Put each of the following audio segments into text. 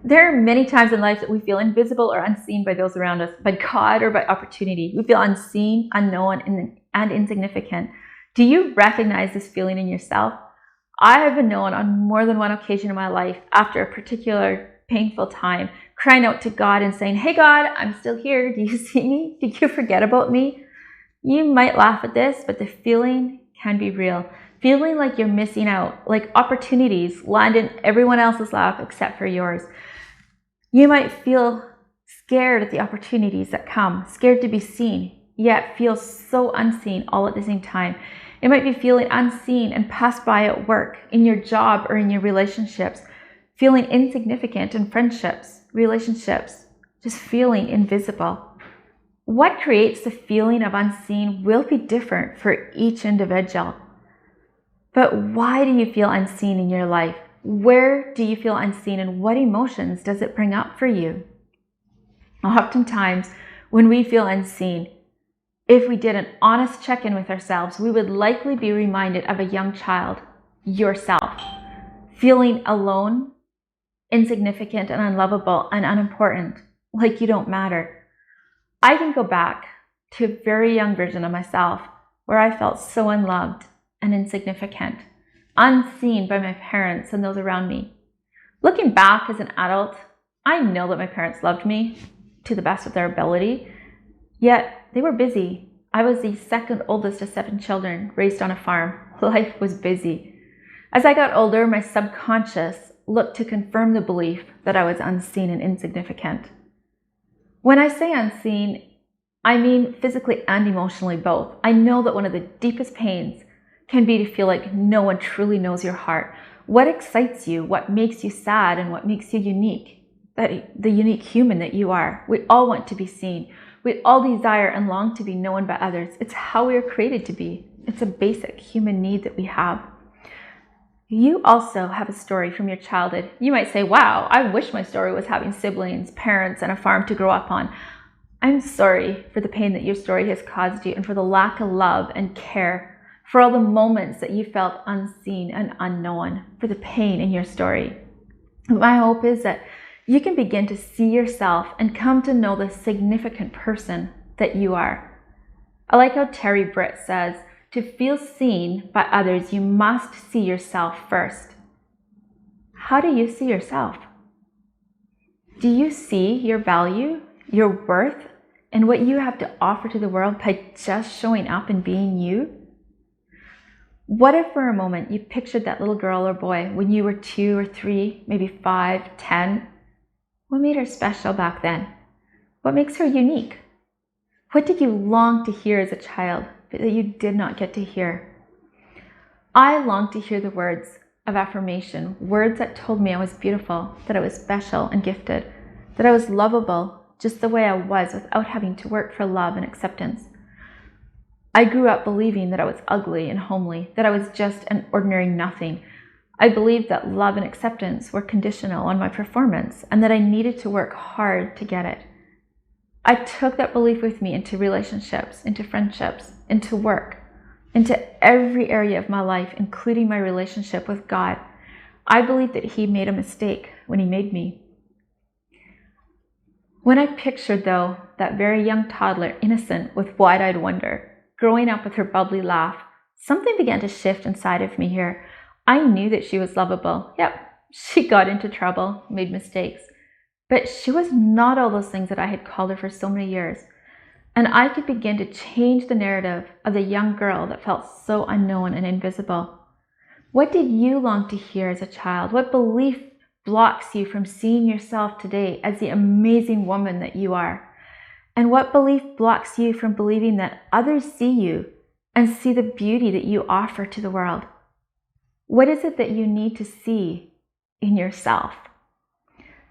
There are many times in life that we feel invisible or unseen by those around us, by God or by opportunity. We feel unseen, unknown, and insignificant. Do you recognize this feeling in yourself? I have been known on more than one occasion in my life, after a particular painful time, crying out to God and saying, "Hey God, I'm still here. Do you see me? Did you forget about me?" You might laugh at this, but the feeling can be real. Feeling like you're missing out, like opportunities land in everyone else's lap except for yours. You might feel scared at the opportunities that come, scared to be seen, yet feel so unseen all at the same time. It might be feeling unseen and passed by at work, in your job, or in your relationships, feeling insignificant in friendships, relationships, just feeling invisible. What creates the feeling of unseen will be different for each individual. But why do you feel unseen in your life? Where do you feel unseen, and what emotions does it bring up for you? Oftentimes, when we feel unseen, if we did an honest check-in with ourselves, we would likely be reminded of a young child, yourself, feeling alone, insignificant and unlovable and unimportant, like you don't matter. I can go back to a very young version of myself where I felt so unloved and insignificant, unseen by my parents and those around me. Looking back as an adult, I know that my parents loved me to the best of their ability, yet they were busy. I was the second oldest of 7 children raised on a farm. Life was busy. As I got older, my subconscious looked to confirm the belief that I was unseen and insignificant. When I say unseen, I mean physically and emotionally both. I know that one of the deepest pains can be to feel like no one truly knows your heart. What excites you, what makes you sad, and what makes you unique, the unique human that you are. We all want to be seen. We all desire and long to be known by others. It's how we are created to be. It's a basic human need that we have. You also have a story from your childhood. You might say, "Wow, I wish my story was having siblings, parents, and a farm to grow up on." I'm sorry for the pain that your story has caused you, and for the lack of love and care, for all the moments that you felt unseen and unknown, for the pain in your story. My hope is that you can begin to see yourself and come to know the significant person that you are. I like how Terry Britt says, to feel seen by others, you must see yourself first. How do you see yourself? Do you see your value, your worth, and what you have to offer to the world by just showing up and being you? What if for a moment you pictured that little girl or boy when you were 2 or 3, maybe 5, 10? What made her special back then? What makes her unique? What did you long to hear as a child but that you did not get to hear? I longed to hear the words of affirmation, words that told me I was beautiful, that I was special and gifted, that I was lovable just the way I was without having to work for love and acceptance. I grew up believing that I was ugly and homely, that I was just an ordinary nothing. I believed that love and acceptance were conditional on my performance and that I needed to work hard to get it. I took that belief with me into relationships, into friendships, into work, into every area of my life, including my relationship with God. I believed that He made a mistake when He made me. When I pictured, though, that very young toddler, innocent with wide-eyed wonder, growing up with her bubbly laugh, something began to shift inside of me here. I knew that she was lovable. Yep, she got into trouble, made mistakes. But she was not all those things that I had called her for so many years. And I could begin to change the narrative of the young girl that felt so unknown and invisible. What did you long to hear as a child? What belief blocks you from seeing yourself today as the amazing woman that you are? And what belief blocks you from believing that others see you and see the beauty that you offer to the world? What is it that you need to see in yourself?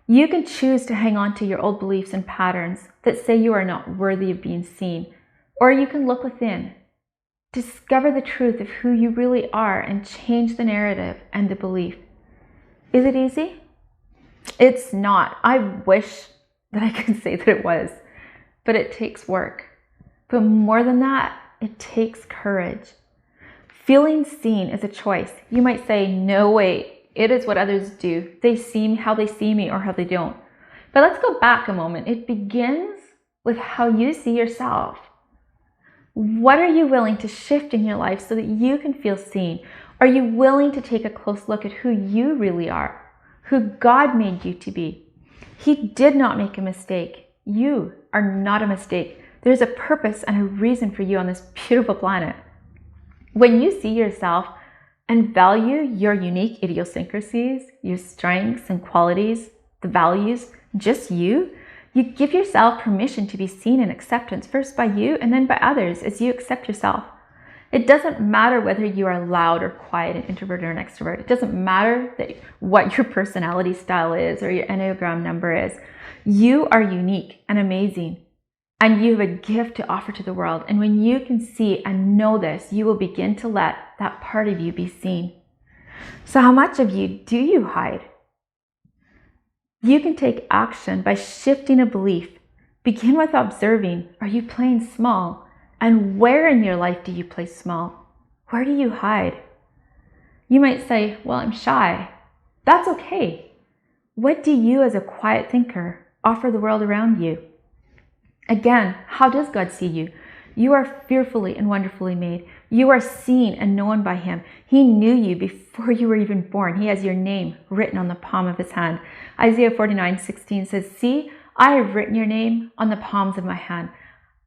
You can choose to hang on to your old beliefs and patterns that say you are not worthy of being seen, or you can look within, discover the truth of who you really are, and change the narrative and the belief. Is it easy? It's not. I wish that I could say that it was. But it takes work. But more than that, it takes courage. Feeling seen is a choice. You might say, "No, wait, It is what others do. They see how they see me or how they don't. But let's go back a moment. It begins with how you see yourself. What are you willing to shift in your life so that you can feel seen? Are you willing to take a close look at who you really are, who God made you to be? He did not make a mistake. You are not a mistake. There's a purpose and a reason for you on this beautiful planet. When you see yourself and value your unique idiosyncrasies, your strengths and qualities, the values, just you give yourself permission to be seen and acceptance, first by you and then by others as you accept yourself. It doesn't matter whether you are loud or quiet, an introvert or an extrovert. It doesn't matter what your personality style is or your Enneagram number is. You are unique and amazing, and you have a gift to offer to the world. And when you can see and know this, you will begin to let that part of you be seen. So how much of you do you hide? You can take action by shifting a belief. Begin with observing. Are you playing small? And where in your life do you play small? Where do you hide? You might say, well, I'm shy. That's okay. What do you as a quiet thinker offer the world around you? Again, how does God see you? You are fearfully and wonderfully made. You are seen and known by Him. He knew you before you were even born. He has your name written on the palm of His hand. Isaiah 49:16 says, see, I have written your name on the palms of my hand.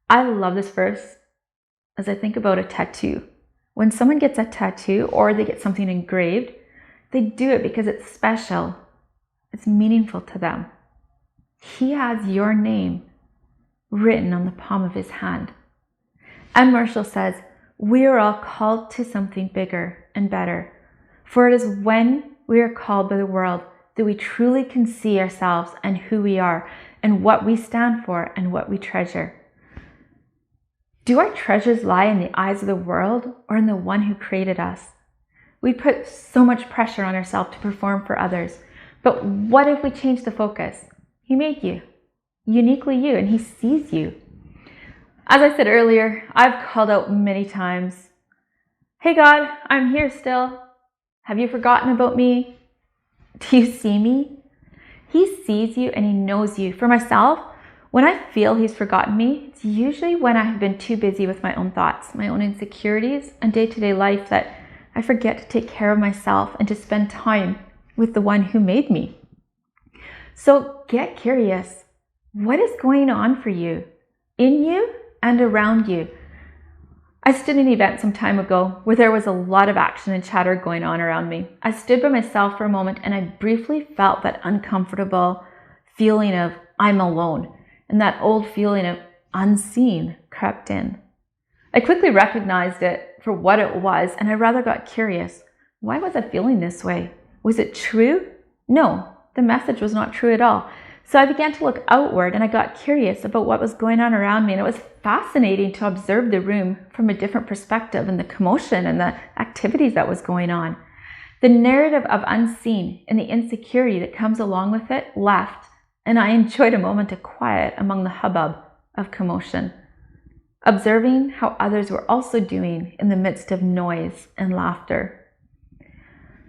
I love this verse as I think about a tattoo. When someone gets a tattoo or they get something engraved, they do it because it's special. It's meaningful to them. He has your name written on the palm of His hand. And Marshall says, we are all called to something bigger and better. For it is when we are called by the world that we truly can see ourselves and who we are and what we stand for and what we treasure. Do our treasures lie in the eyes of the world or in the one who created us? We put so much pressure on ourselves to perform for others. But what if we change the focus? He made you, uniquely you, and He sees you. As I said earlier, I've called out many times, hey God, I'm here still. Have you forgotten about me? Do you see me? He sees you and He knows you. For myself, when I feel He's forgotten me, it's usually when I have been too busy with my own thoughts, my own insecurities, and day-to-day life that I forget to take care of myself and to spend time with the one who made me. So get curious. What is going on for you, in you and around you? I stood in an event some time ago where there was a lot of action and chatter going on around me. I stood by myself for a moment and I briefly felt that uncomfortable feeling of I'm alone. And that old feeling of unseen crept in. I quickly recognized it for what it was, and I rather got curious. Why was I feeling this way? Was it true? No, the message was not true at all. So I began to look outward and I got curious about what was going on around me, and it was fascinating to observe the room from a different perspective and the commotion and the activities that was going on. The narrative of unseen and the insecurity that comes along with it left, and I enjoyed a moment of quiet among the hubbub of commotion, observing how others were also doing in the midst of noise and laughter.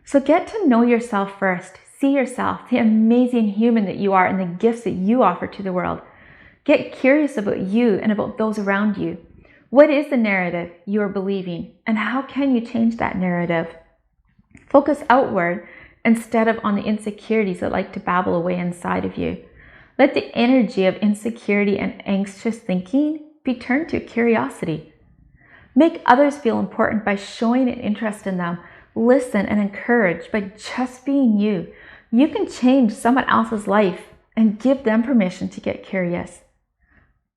So get to know yourself first. See yourself, the amazing human that you are and the gifts that you offer to the world. Get curious about you and about those around you. What is the narrative you are believing, and how can you change that narrative? Focus outward instead of on the insecurities that like to babble away inside of you. Let the energy of insecurity and anxious thinking be turned to curiosity. Make others feel important by showing an interest in them. Listen and encourage by just being you. You can change someone else's life and give them permission to get curious.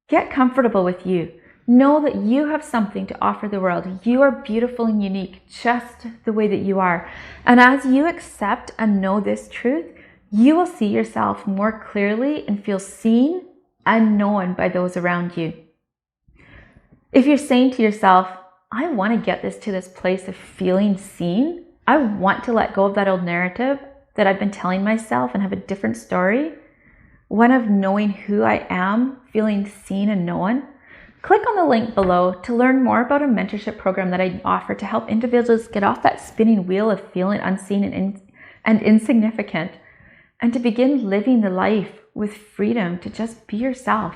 Get comfortable with you. Know that you have something to offer the world. You are beautiful and unique just the way that you are. And as you accept and know this truth, you will see yourself more clearly and feel seen and known by those around you. If you're saying to yourself, I want to get to this place of feeling seen, I want to let go of that old narrative that I've been telling myself and have a different story, one of knowing who I am, feeling seen and known, click on the link below to learn more about a mentorship program that I offer to help individuals get off that spinning wheel of feeling unseen and and insignificant, and to begin living the life with freedom to just be yourself.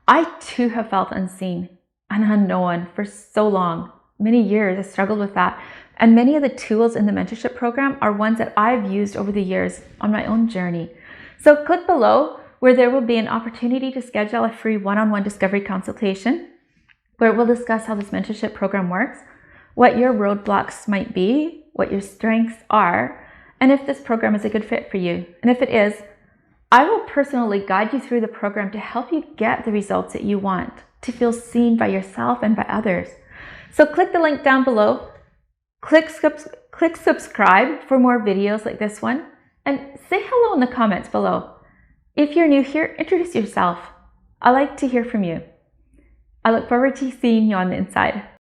I too have felt unseen and unknown for so long. Many years I struggled with that. And many of the tools in the mentorship program are ones that I've used over the years on my own journey. So click below where there will be an opportunity to schedule a free one-on-one discovery consultation where we'll discuss how this mentorship program works, what your roadblocks might be, what your strengths are, and if this program is a good fit for you. And if it is, I will personally guide you through the program to help you get the results that you want, to feel seen by yourself and by others. So click the link down below, click subscribe for more videos like this one, and say hello in the comments below. If you're new here, introduce yourself. I like to hear from you. I look forward to seeing you on the inside.